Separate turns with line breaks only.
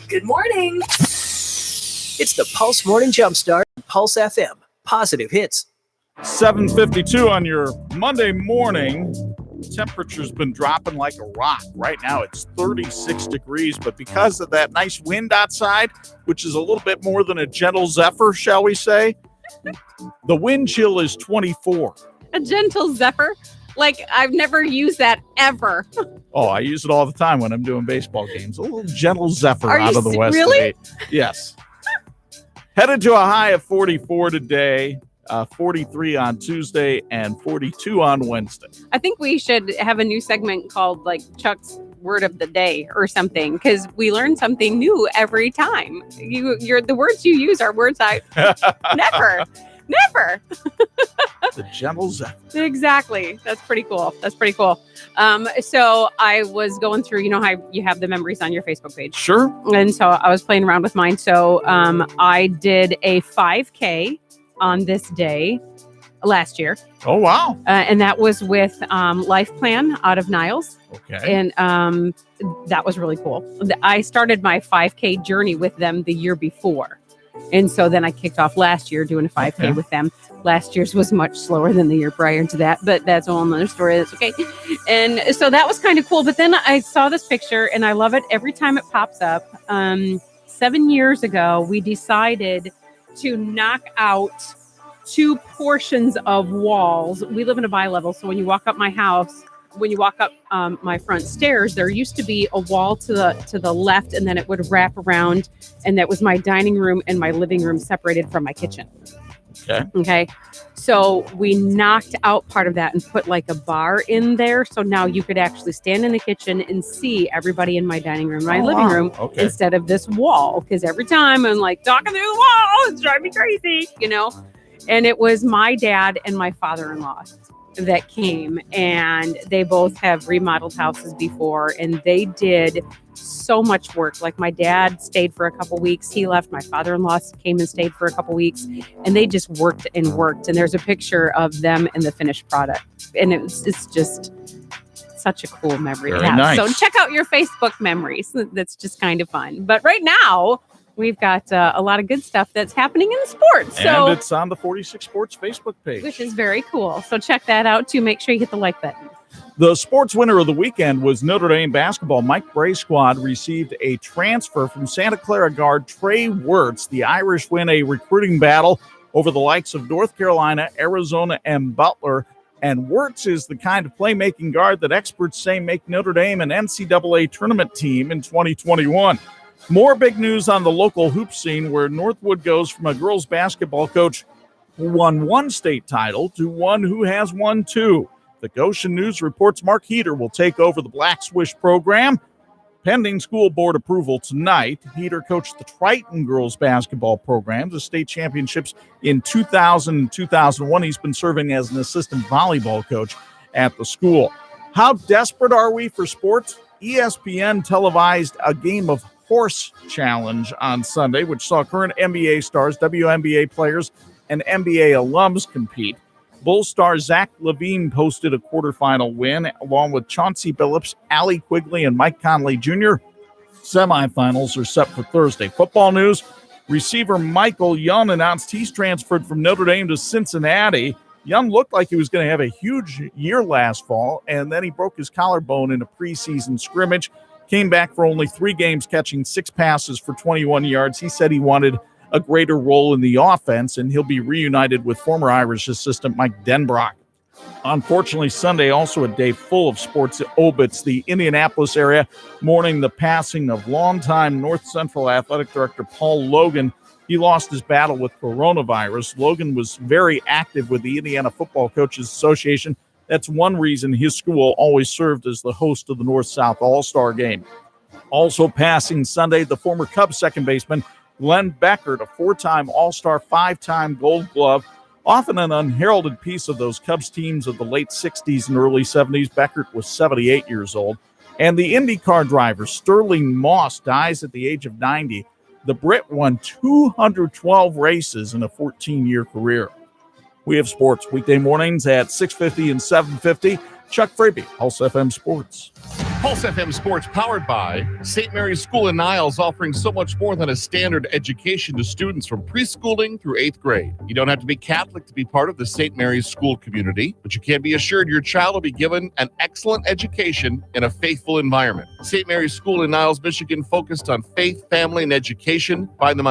Good morning. It's the Pulse Morning Jumpstart, Pulse FM. Positive hits.
7:52 on your Monday morning. Temperature's been dropping like a rock. Right now it's 36 degrees, but because of that nice wind outside, which is a little bit more than a gentle zephyr, shall we say, the wind chill is 24.
A gentle zephyr? Like, I've never used that ever.
Oh, I use it all the time when I'm doing baseball games. A little gentle zephyr out of the west.
Really?
Yes. Headed to a high of 44 today. 43 on Tuesday and 42 on Wednesday.
I think we should have a new segment called like Chuck's Word of the Day or something, because we learn something new every time. The words you use are words I never.
The gentle zephyr.
Exactly. That's pretty cool. So I was going through, you know how you have the memories on your Facebook page.
Sure.
And so I was playing around with mine. So I did a 5K on this day last year.
Oh, wow.
And that was with Life Plan out of Niles.
Okay.
And that was really cool. I started my 5K journey with them the year before. And so then I kicked off last year doing a 5K with them. Last year's was much slower than the year prior to that, but that's a whole nother story. That's okay. And so that was kind of cool. But then I saw this picture and I love it every time it pops up. 7 years ago, we decided to knock out 2 portions of walls. We live in a bi-level, so when you walk up my house, when you walk up my front stairs, there used to be a wall to the left, and then it would wrap around, and that was my dining room and my living room separated from my kitchen. Okay. So we knocked out part of that and put like a bar in there, so now you could actually stand in the kitchen and see everybody in my dining room, my living room, instead of this wall. Because every time I'm like talking through the wall, it's driving me crazy, you know. And it was my dad and my father-in-law that came, and they both have remodeled houses before, and they did so much work. Like, my dad stayed for a couple weeks. He left. My father-in-law came and stayed for a couple weeks, and they just worked and worked. And there's a picture of them and the finished product, and it's just such a cool memory to have.
Nice.
So check out your Facebook memories. That's just kind of fun. But right now, we've got a lot of good stuff that's happening in sports.
And it's on the 46 Sports Facebook page.
Which is very cool. So check that out, too. Make sure you hit the like button.
The sports winner of the weekend was Notre Dame basketball. Mike Bray's squad received a transfer from Santa Clara guard Trey Wirtz. The Irish win a recruiting battle over the likes of North Carolina, Arizona, and Butler. And Wirtz is the kind of playmaking guard that experts say make Notre Dame an NCAA tournament team in 2021. More big news on the local hoop scene, where Northwood goes from a girls basketball coach who won 1 state title to one who has won 2. The Goshen News reports Mark Heater will take over the Black Swish program, pending school board approval tonight. Heater coached the Triton girls basketball program to state championships in 2000 and 2001. He's been serving as an assistant volleyball coach at the school. How desperate are we for sports? ESPN televised a game of horse challenge on Sunday, which saw current NBA stars, WNBA players, and NBA alums compete. Bulls star Zach LaVine posted a quarterfinal win, along with Chauncey Billups, Allie Quigley, and Mike Conley Jr. Semifinals are set for Thursday. Football news, receiver Michael Young announced he's transferred from Notre Dame to Cincinnati. Young looked like he was going to have a huge year last fall, and then he broke his collarbone in a preseason scrimmage. Came back for only 3 games, catching 6 passes for 21 yards. He said he wanted a greater role in the offense, and he'll be reunited with former Irish assistant Mike Denbrock. Unfortunately, Sunday, also a day full of sports obits. The Indianapolis area mourning the passing of longtime North Central Athletic Director Paul Logan. He lost his battle with coronavirus. Logan was very active with the Indiana Football Coaches Association. That's one reason his school always served as the host of the North-South All-Star Game. Also passing Sunday, the former Cubs second baseman Glenn Beckert, a 4-time All-Star, 5-time Gold Glove, often an unheralded piece of those Cubs teams of the late 60s and early 70s. Beckert was 78 years old. And the IndyCar driver Sterling Moss dies at the age of 90. The Brit won 212 races in a 14-year career. We have sports weekday mornings at 6:50 and 7:50. Chuck Freeby, Pulse FM Sports.
Pulse FM Sports powered by St. Mary's School in Niles, offering so much more than a standard education to students from preschooling through 8th grade. You don't have to be Catholic to be part of the St. Mary's School community, but you can be assured your child will be given an excellent education in a faithful environment. St. Mary's School in Niles, Michigan, focused on faith, family, and education. Find them on